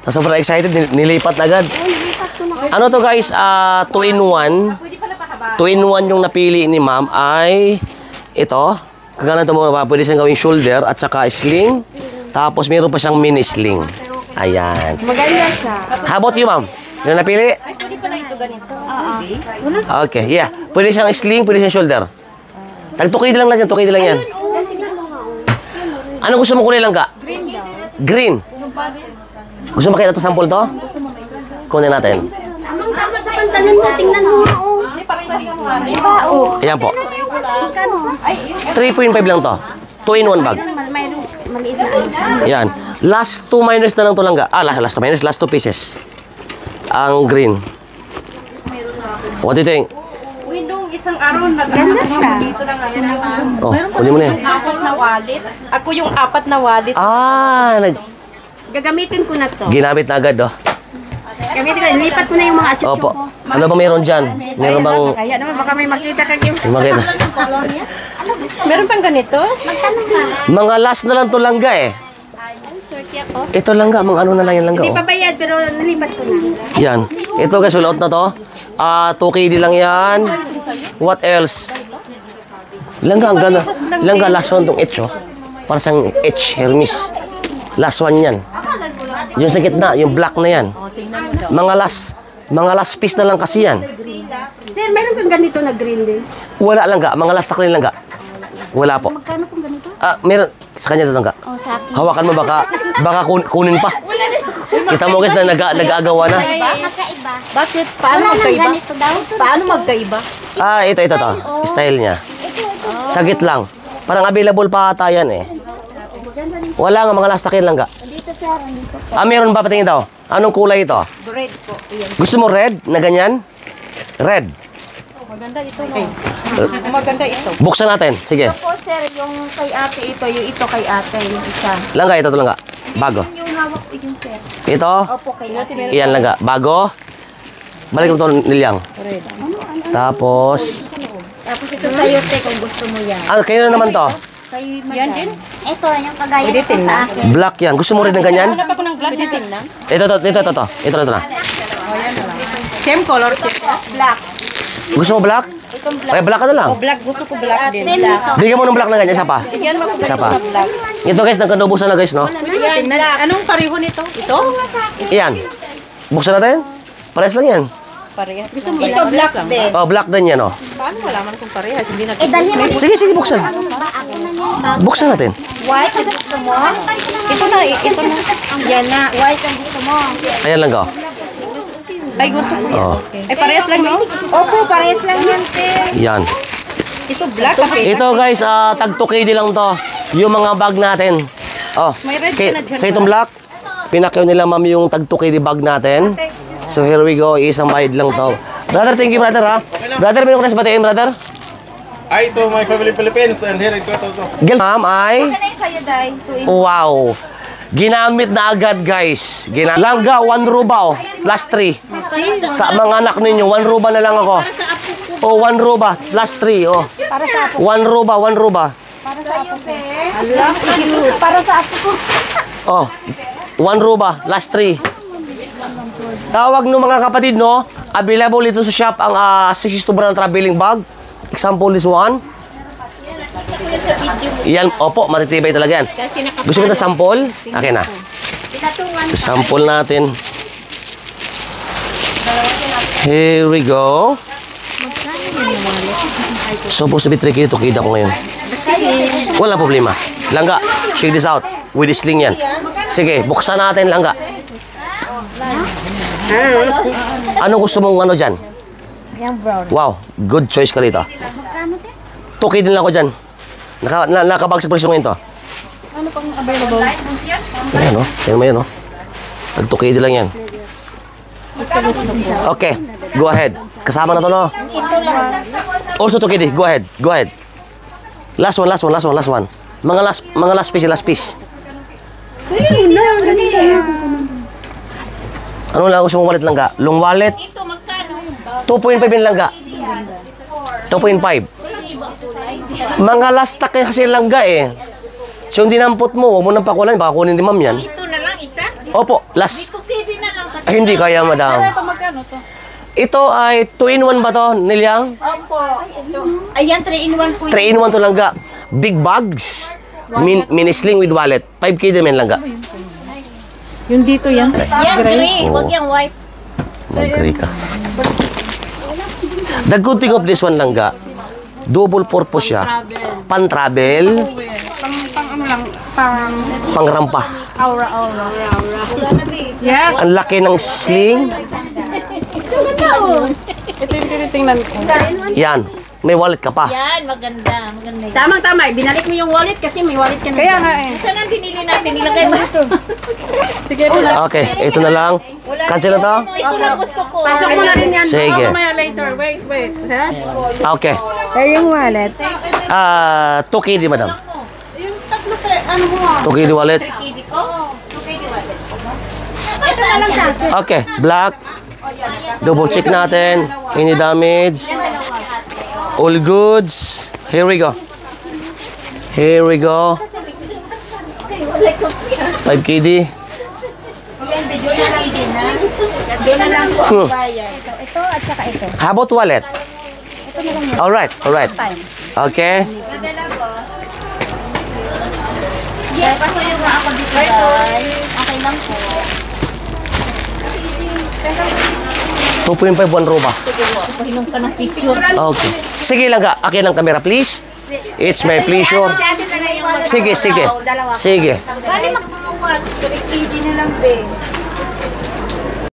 Sobrang excited, nilipat agad. Ano to guys, 2-in-1. 2-in-1 yung napili ni ma'am ay ito. Kagana ito mo, pwede siyang gawing shoulder at saka sling. Tapos meron pa siyang mini sling. Ayan. Maganda siya. How about you, ma'am? Yung napili? Ay, pwede pala ito ganito. Okay, yeah. Pwede siyang sling, pwede siyang shoulder. Tag-tukay lang yan, tukay lang yan. Ano gusto mo kulay lang ka? Green daw. Green. Gusto mo makita ito sample to? Kunin natin. Amang tama sa pantalon mo, tingnan mo. Iba, oh. Ayan po. Magkano ba? 3.5 lang to. 2-in-1 bag. Maliit na. Yan. Last 2 minus na lang to lang ka. Last 2 minus, last 2 pieces. Ang green. What do you think? Nung isang araw, nag-anak ako dito ng Oh, kunin mo na yan. apat na wallet. Ako yung 4 na wallet. Gagamitin ko na to. Ginamit na agad, oh. Gamitin ko, lipat ko na yung mga achucho Opo. ko. Ano ba meron dyan? Meron bang... Kaya naman, baka may makita ka Kim. Makita. Meron pang ganito? Magtanong ka. Mga last na lang to langga eh. Ay, sorry ako. Ito langga, mga ano na lang yan langga, Hindi oh. pa bayad, pero nalipat ko na. Yan. Ito guys, wala out na to. 2KD lang yan. What else? Langga, ang ganda. Langga, last one tong H, oh. Para sang H, Hermes. Last one yan. Yung sa gitna, yung black na yan. Mga last piece na lang kasi yan. Sir, meron kang ganito na green din. Wala langga, mga last na lang langga. Wala po. Magkano kung ganito? Meron. Sa kanya ito langga. Oh, sa akin. Hawakan mo baka kunin pa. Kita mo guys na nag-aagawa na. Magkaiba. Bakit? Paano Wala nang magkaiba? ganito daw. Paano magkaiba? Ito to. Style niya. Sagit lang. Parang available pa ata yan eh. Wala nga, mga last akin langga. Dito sir, dito. Meron pa patingin daw. Anong kulay ito? Red po. Ayan. Gusto mo red na ganyan? Red. Maganda ito. Maganda ito. Buksan natin. Sige. Ito po sir, yung kay ate ito, yung ito kay ate, yung isa. Langga, ito langga. Bago. Yung hawak ko yung sir. Ito. Opo, kay ate. Iyan langga. Bago. Balik mo ito nilyang. Red. Tapos. Tapos ito sa'yo, te, kung gusto mo yan. Kayo naman to? Sa'yo yan din? Ito, yung kagaya Pwede ko sa tingnan. akin. Black yan. Gusto mo rin ng ganyan? Hanap ako ng black na tingnan. Ito na. Same color. Black. Gusto mo black? Itong black. Ay, black ka na lang. O black, gusto ko black din. Same nito. Bigyan mo ng black na ganyan. Isa pa. Bigyan mo ako Isa ganito pa. na black. Ito guys, nagkanubusan na guys, no? Tingnan. Anong pareho nito? Ito? Iyan. Buksan natin. Parehas lang yan. Parehas. Ito black din. Oh, black din yan, oh. Paano malaman kung parehas? Hindi na Dali mo. Sige, buksan. Ba, akin na yan. Buksan natin. white ang gusto mo? Ito na. Yan na. White ang gusto mo. Ayan lang, oh. Ay, gusto ko yan. Oh. Ay, parehas lang, no? Opo, parehas lang yan, te. Yan. Ito black. Ito guys, tag 2KD lang to. Yung mga bag natin. Oh, May red okay, ka na dyan, sa itong black, pinakyaw nila ma'am yung tag 2KD bag natin. So here we go, isang bayad lang to. Brother, thank you brother ha. Brother, meron ko na sa batiin brother. Ay, ito, my family Philippines, and here it goes. Gil ma'am ay, Ano yung sa'yo, Day? wow. Ginamit na agad guys. Langga, 1 ruba oh. Last 3. Sa mga anak ninyo, 1 ruba na lang ako. Oh, 1 ruba. Last 3 oh. Para sa apo. 1 ruba, 1 ruba. Para sa apo. Ala, cute. Para sa apo ko. Oh, 1 ruba, last 3. Tawag no mga kapatid no, available ito sa shop ang 6 brand traveling bag. Example this one. Yan, opo, matitibay talaga yan. Gusto mo ito sample? Akin na. Sample natin. Here we go. Supposed to be tricky ito, kita ko ngayon. Wala problema. Langga, check this out. With the sling yan. Sige, buksan natin langga. Ano gusto mong ano dyan? Yung brown. Wow, good choice ka rito. Magkano, te? 2K din lang ako dyan. Nakabag sa presyo ngayon to. Ano pang available? Ayan o, yan mo yan o. Tag 2K din lang yan. Okay, go ahead. Kasama na to no? Also 2K din, go ahead. Last one. Mga last piece. Ano lang gusto mong wallet lang ka? Long wallet? 2.5 yun lang ka. 2.5. Mga last stock kasi lang ka eh. So yung dinampot mo, huwag mo nang pakulan, baka kunin ni ma'am yan. Ito na lang, isa. Opo, last. TV na lang kasi. Ay, hindi kaya, madam. Ito magkano to? Ito ay 2-in-1 ba to, Nilyang? Opo. Ito. Ayan, 3-in-1 po. 3-in-1 to langga. Big bags. Mini sling with wallet. 5K din men langga. Yung dito yan. Yan, gray. Huwag yung white. Mag-gray ka. The good thing of this one langga, double purpose siya. Pan-travel, Pang ano lang, pang pang-rampa. aura. Yes. Ang laki ng sling. Ito yung tinitingnan ko. Yan. May wallet ka pa. Yan, maganda. Maganda yan. Tama. Binalik mo yung wallet kasi may wallet ka na. Kaya nga eh. Saan ang binili natin? Nilagay mo ito. Sige, ito na. Okay, ito na lang. Cancel na to? Ito lang gusto ko. Pasok mo na rin yan. Sige. Mamaya later. Wait. Ha? Okay. Kaya yung wallet. 2K di, madam. Yung tatlo pa, ano mo ah? 2K di wallet. Ito na lang sa akin. Okay, black. Double check natin. Any damage? All goods. Here we go. 5KD. Doon na lang po ang bayan. Ito at saka ito. How about wallet? Alright. Okay. Yeah, pasuyo nga ako dito. Okay lang po. 2.5 roba. Pahinom ka ng picture. Okay. Sige lang ka. Akin ang camera, please. It's my pleasure. Sige. Bali magmamawag. 3KD na lang, be.